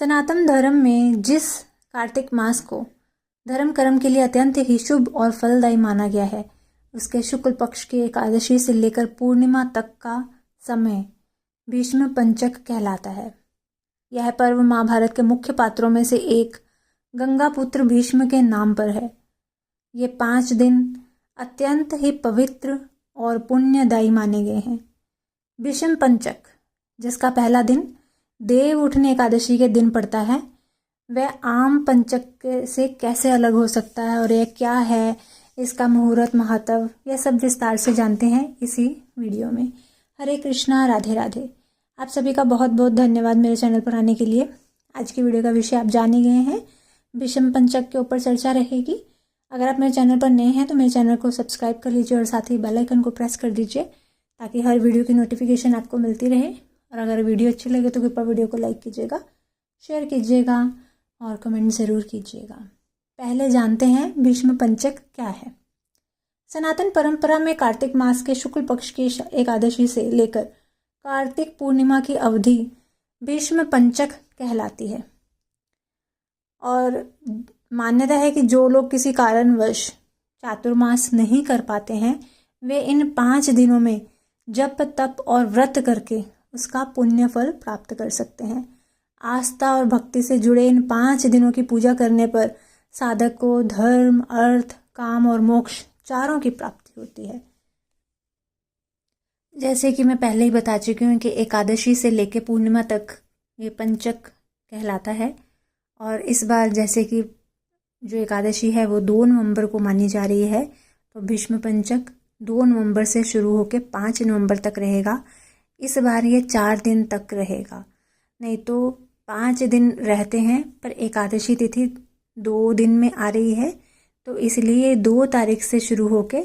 सनातन धर्म में जिस कार्तिक मास को धर्म कर्म के लिए अत्यंत ही शुभ और फलदायी माना गया है, उसके शुक्ल पक्ष की एकादशी से लेकर पूर्णिमा तक का समय भीष्म पंचक कहलाता है। यह पर्व महाभारत के मुख्य पात्रों में से एक गंगापुत्र भीष्म के नाम पर है। ये 5 दिन अत्यंत ही पवित्र और पुण्यदायी माने गए हैं। भीष्म पंचक, जिसका पहला दिन देव उठनी एकादशी के दिन पड़ता है, वह आम पंचक से कैसे अलग हो सकता है और यह क्या है, इसका मुहूर्त महत्व, यह सब विस्तार से जानते हैं इसी वीडियो में। हरे कृष्णा, राधे राधे। आप सभी का बहुत बहुत धन्यवाद मेरे चैनल पर आने के लिए। आज की वीडियो का विषय आप जान ही गए हैं, भीष्म पंचक के ऊपर चर्चा रहेगी। अगर आप मेरे चैनल पर नए हैं तो मेरे चैनल को सब्सक्राइब कर लीजिए और साथ ही बेल आइकन को प्रेस कर दीजिए ताकि हर वीडियो की नोटिफिकेशन आपको मिलती रहे। और अगर वीडियो अच्छी लगे तो कृपया वीडियो को लाइक कीजिएगा, शेयर कीजिएगा और कमेंट ज़रूर कीजिएगा। पहले जानते हैं भीष्म पंचक क्या है। सनातन परंपरा में कार्तिक मास के शुक्ल पक्ष की एकादशी से लेकर कार्तिक पूर्णिमा की अवधि भीष्म पंचक कहलाती है। और मान्यता है कि जो लोग किसी कारणवश चातुर्मास नहीं कर पाते हैं, वे इन 5 दिनों में जप तप और व्रत करके उसका पुण्य फल प्राप्त कर सकते हैं। आस्था और भक्ति से जुड़े इन 5 दिनों की पूजा करने पर साधक को धर्म, अर्थ, काम और मोक्ष चारों की प्राप्ति होती है। जैसे कि मैं पहले ही बता चुकी हूँ कि एकादशी से लेकर पूर्णिमा तक ये पंचक कहलाता है। और इस बार जैसे कि जो एकादशी है वो 2 नवंबर को मानी जा रही है, तो भीष्म पंचक 2 नवंबर से शुरू होकर 5 नवंबर तक रहेगा। इस बार ये 4 दिन तक रहेगा, नहीं तो 5 दिन रहते हैं, पर एकादशी तिथि 2 दिन में आ रही है, तो इसलिए 2 तारीख से शुरू होकर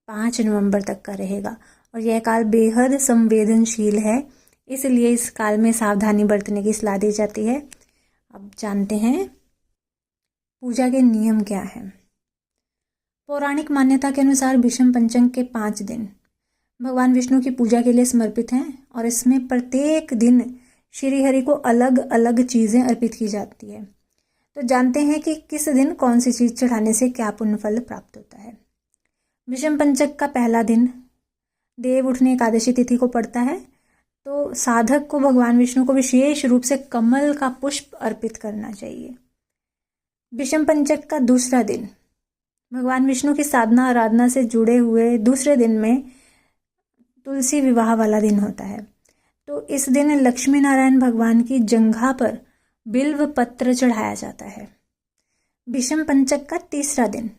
5 नवंबर तक का रहेगा। और यह काल बेहद संवेदनशील है, इसलिए इस काल में सावधानी बरतने की सलाह दी जाती है। अब जानते हैं पूजा के नियम क्या हैं। पौराणिक मान्यता के अनुसार भीष्म पंचक के 5 दिन भगवान विष्णु की पूजा के लिए समर्पित हैं और इसमें प्रत्येक दिन श्री हरि को अलग अलग चीज़ें अर्पित की जाती है। तो जानते हैं कि किस दिन कौन सी चीज़ चढ़ाने से क्या पुण्य फल प्राप्त होता है। भीष्म पंचक का पहला दिन देव उठनी एकादशी तिथि को पड़ता है, तो साधक को भगवान विष्णु को विशेष रूप से कमल का पुष्प अर्पित करना चाहिए। भीष्म पंचक का दूसरा दिन भगवान विष्णु की साधना आराधना से जुड़े हुए दूसरे दिन में तुलसी विवाह वाला दिन होता है। तो इस दिन लक्ष्मी नारायण भगवान की जंघा पर बिल्व पत्र चढ़ाया जाता है। भीष्म पंचक का तीसरा दिन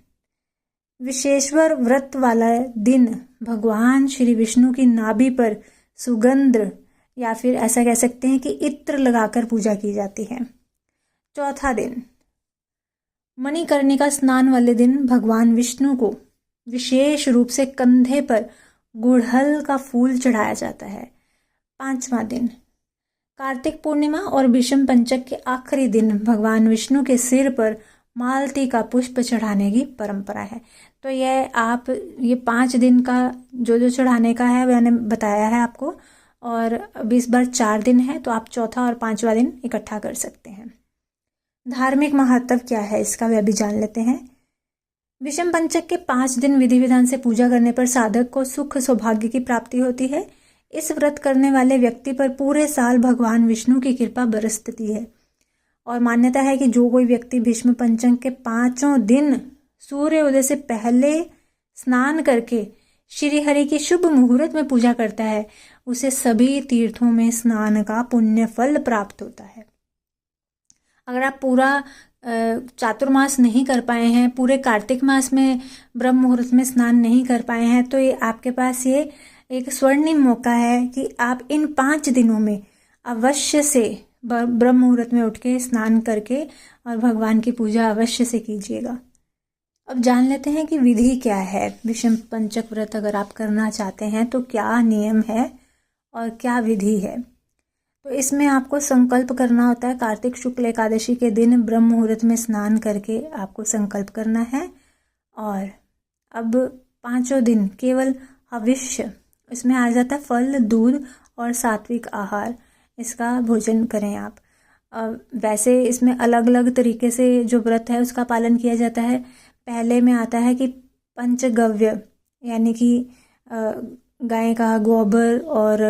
विशेश्वर व्रत वाला दिन भगवान श्री विष्णु की नाभि पर सुगंध या फिर ऐसा कह सकते हैं कि इत्र लगाकर पूजा की जाती है। चौथा दिन मणिकर्णिका स्नान वाले दिन भगवान विष्णु को विशेष रूप से कंधे पर गुड़हल का फूल चढ़ाया जाता है। 5वां दिन कार्तिक पूर्णिमा और भीष्म पंचक के आखिरी दिन भगवान विष्णु के सिर पर मालती का पुष्प चढ़ाने की परंपरा है। तो ये 5 दिन का जो चढ़ाने का है मैंने बताया है आपको, और अभी इस बार 4 दिन है, तो आप चौथा और 5वां दिन इकट्ठा कर सकते हैं। धार्मिक महत्व क्या है इसका वह भी जान लेते हैं। भीष्म पंचक के 5 दिन विधि विधान से पूजा करने पर साधक को सुख सौभाग्य की प्राप्ति होती है। इस व्रत करने वाले व्यक्ति पर पूरे साल भगवान विष्णु की कृपा बरसती है। और मान्यता है कि जो कोई व्यक्ति भीष्म पंचक के 5 दिन सूर्योदय से पहले स्नान करके श्री हरि की शुभ मुहूर्त में पूजा करता है, उसे सभी तीर्थों में स्नान का पुण्य फल प्राप्त होता है। अगर आप पूरा चातुर्मास नहीं कर पाए हैं, पूरे कार्तिक मास में ब्रह्म मुहूर्त में स्नान नहीं कर पाए हैं, तो ये आपके पास ये एक स्वर्णिम मौका है कि आप इन 5 दिनों में अवश्य से ब्रह्म मुहूर्त में उठ के स्नान करके और भगवान की पूजा अवश्य से कीजिएगा। अब जान लेते हैं कि विधि क्या है। भीष्म पंचक व्रत अगर आप करना चाहते हैं तो क्या नियम है और क्या विधि है। तो इसमें आपको संकल्प करना होता है। कार्तिक शुक्ल एकादशी के दिन ब्रह्म मुहूर्त में स्नान करके आपको संकल्प करना है। और अब 5 दिन केवल हविष्य, इसमें आ जाता है फल, दूध और सात्विक आहार, इसका भोजन करें आप। वैसे इसमें अलग अलग तरीके से जो व्रत है उसका पालन किया जाता है। पहले में आता है कि पंचगव्य, यानी कि गाय का गोबर और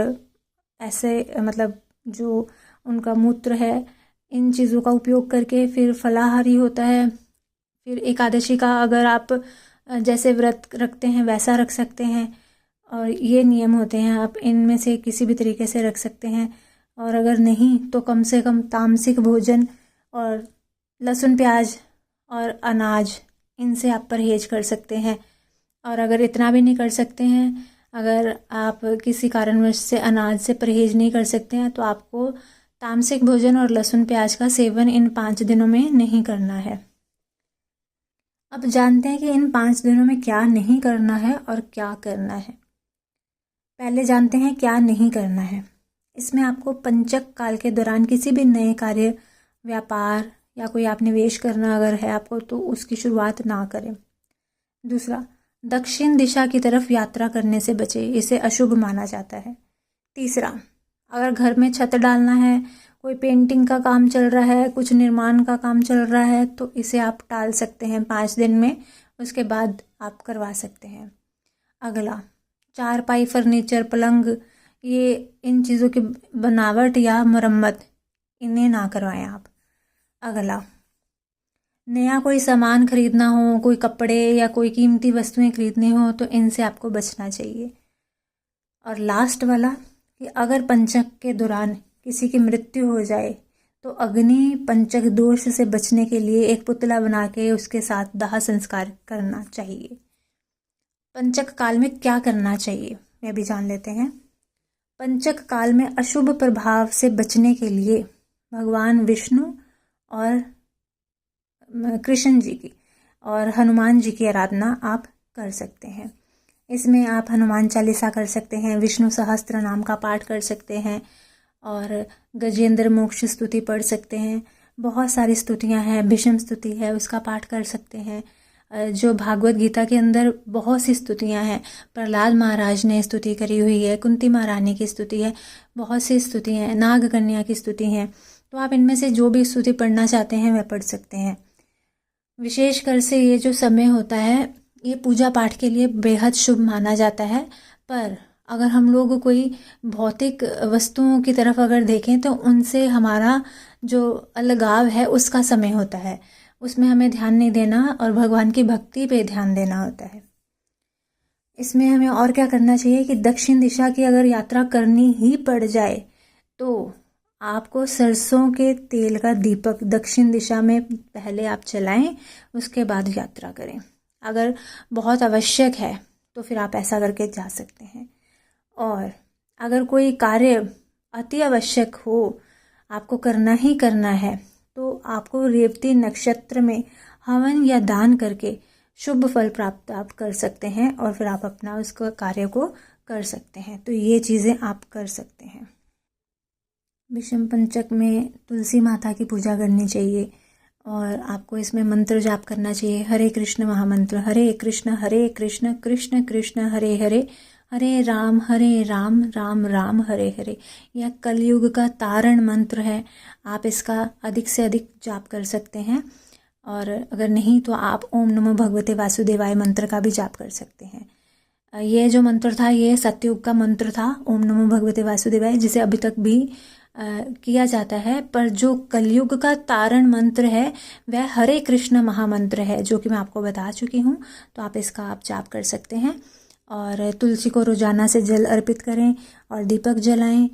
ऐसे मतलब जो उनका मूत्र है, इन चीज़ों का उपयोग करके फिर फलाहारी होता है। फिर एकादशी का अगर आप जैसे व्रत रखते हैं वैसा रख सकते हैं, और ये नियम होते हैं, आप इनमें से किसी भी तरीके से रख सकते हैं। और अगर नहीं तो कम से कम तामसिक भोजन और लहसुन प्याज और अनाज, इनसे आप परहेज कर सकते हैं। और अगर इतना भी नहीं कर सकते हैं, अगर आप किसी कारणवश से अनाज से परहेज नहीं कर सकते हैं, तो आपको तामसिक भोजन और लहसुन प्याज का सेवन इन 5 दिनों में नहीं करना है। अब जानते हैं कि इन 5 दिनों में क्या नहीं करना है और क्या करना है। पहले जानते हैं क्या नहीं करना है। इसमें आपको पंचक काल के दौरान किसी भी नए कार्य, व्यापार या कोई आप निवेश करना अगर है आपको, तो उसकी शुरुआत ना करें। दूसरा, दक्षिण दिशा की तरफ यात्रा करने से बचे, इसे अशुभ माना जाता है। तीसरा, अगर घर में छत डालना है, कोई पेंटिंग का काम चल रहा है, कुछ निर्माण का काम चल रहा है, तो इसे आप टाल सकते हैं 5 दिन में, उसके बाद आप करवा सकते हैं। अगला, चारपाई, फर्नीचर, पलंग, ये इन चीज़ों की बनावट या मरम्मत, इन्हें ना करवाएं आप। अगला, नया कोई सामान खरीदना हो, कोई कपड़े या कोई कीमती वस्तुएं खरीदनी हो, तो इनसे आपको बचना चाहिए। और लास्ट वाला कि अगर पंचक के दौरान किसी की मृत्यु हो जाए, तो अग्नि पंचक दोष से बचने के लिए एक पुतला बना के उसके साथ दाह संस्कार करना चाहिए। पंचक काल में क्या करना चाहिए यह भी जान लेते हैं। पंचक काल में अशुभ प्रभाव से बचने के लिए भगवान विष्णु और कृष्ण जी की और हनुमान जी की आराधना आप कर सकते हैं। इसमें आप हनुमान चालीसा कर सकते हैं, विष्णु सहस्त्र नाम का पाठ कर सकते हैं और गजेंद्र मोक्ष स्तुति पढ़ सकते हैं। बहुत सारी स्तुतियां हैं, भीष्म स्तुति है उसका पाठ कर सकते हैं। जो भागवत गीता के अंदर बहुत सी स्तुतियां हैं, प्रहलाद महाराज ने स्तुति करी हुई है, कुंती महारानी की स्तुति है, बहुत सी स्तुतियां हैं, नाग कन्या की स्तुति हैं। तो आप इनमें से जो भी स्तुति पढ़ना चाहते हैं वह पढ़ सकते हैं। विशेषकर से ये जो समय होता है ये पूजा पाठ के लिए बेहद शुभ माना जाता है। पर अगर हम लोग कोई भौतिक वस्तुओं की तरफ अगर देखें तो उनसे हमारा जो अलगाव है उसका समय होता है, उसमें हमें ध्यान नहीं देना और भगवान की भक्ति पे ध्यान देना होता है। इसमें हमें और क्या करना चाहिए कि दक्षिण दिशा की अगर यात्रा करनी ही पड़ जाए तो आपको सरसों के तेल का दीपक दक्षिण दिशा में पहले आप जलाएं, उसके बाद यात्रा करें। अगर बहुत आवश्यक है तो फिर आप ऐसा करके जा सकते हैं। और अगर कोई कार्य अति आवश्यक हो, आपको करना ही करना है, तो आपको रेवती नक्षत्र में हवन या दान करके शुभ फल प्राप्त आप कर सकते हैं और फिर आप अपना उस कार्य को कर सकते हैं। तो ये चीज़ें आप कर सकते हैं। विषम पंचक में तुलसी माता की पूजा करनी चाहिए और आपको इसमें मंत्र जाप करना चाहिए। हरे कृष्ण महामंत्र, हरे कृष्ण कृष्ण कृष्ण हरे हरे, हरे राम राम राम हरे हरे। यह कलयुग का तारण मंत्र है, आप इसका अधिक से अधिक जाप कर सकते हैं। और अगर नहीं तो आप ओम नमो भगवते वासुदेवाय मंत्र का भी जाप कर सकते हैं। ये जो मंत्र था ये सतयुग का मंत्र था, ओम नमो भगवते वासुदेवाय, जिसे अभी तक भी किया जाता है। पर जो कलयुग का तारण मंत्र है वह हरे कृष्ण महामंत्र है, जो कि मैं आपको बता चुकी हूँ। तो आप इसका आप जाप कर सकते हैं और तुलसी को रोजाना से जल अर्पित करें और दीपक जलाएं।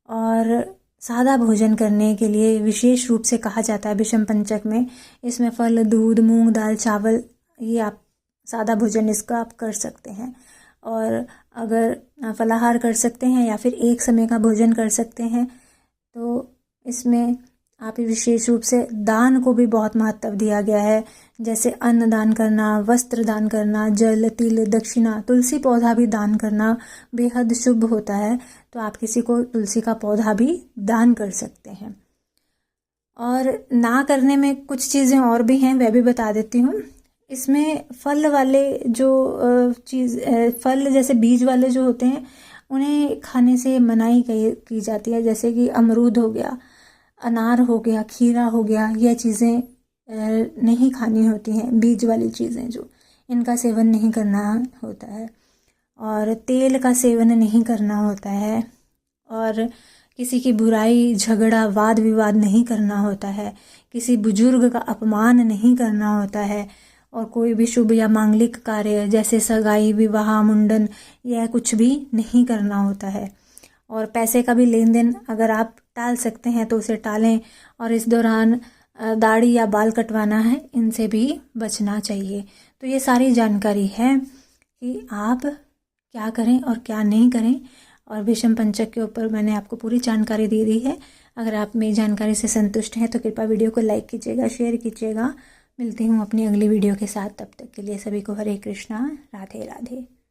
और सादा भोजन करने के लिए विशेष रूप से कहा जाता है विषम पंचक में, इसमें फल, दूध, मूंग दाल, चावल, ये आप सादा भोजन इसका आप कर सकते हैं। और अगर फलाहार कर सकते हैं या फिर एक समय का भोजन कर सकते हैं, तो इसमें आप विशेष रूप से दान को भी बहुत महत्व दिया गया है। जैसे अन्न दान करना, वस्त्र दान करना, जल, तिल, दक्षिणा, तुलसी पौधा भी दान करना बेहद शुभ होता है। तो आप किसी को तुलसी का पौधा भी दान कर सकते हैं। और ना करने में कुछ चीज़ें और भी हैं, वह भी बता देती हूँ। इसमें फल वाले जो फल जैसे बीज वाले जो होते हैं उन्हें खाने से मनाही की जाती है। जैसे कि अमरूद हो गया, अनार हो गया, खीरा हो गया, यह चीज़ें नहीं खानी होती हैं। बीज वाली चीज़ें जो, इनका सेवन नहीं करना होता है। और तेल का सेवन नहीं करना होता है। और किसी की बुराई, झगड़ा, वाद विवाद नहीं करना होता है। किसी बुजुर्ग का अपमान नहीं करना होता है। और कोई भी शुभ या मांगलिक कार्य जैसे सगाई, विवाह, मुंडन, यह कुछ भी नहीं करना होता है। और पैसे का भी लेन देन अगर आप टाल सकते हैं तो उसे टालें। और इस दौरान दाढ़ी या बाल कटवाना है, इनसे भी बचना चाहिए। तो ये सारी जानकारी है कि आप क्या करें और क्या नहीं करें। और विषम पंचक के ऊपर मैंने आपको पूरी जानकारी दे दी है। अगर आप मेरी जानकारी से संतुष्ट हैं तो कृपया वीडियो को लाइक कीजिएगा, शेयर कीजिएगा। मिलती हूँ अपनी अगली वीडियो के साथ। तब तक के लिए सभी को हरे कृष्णा, राधे राधे।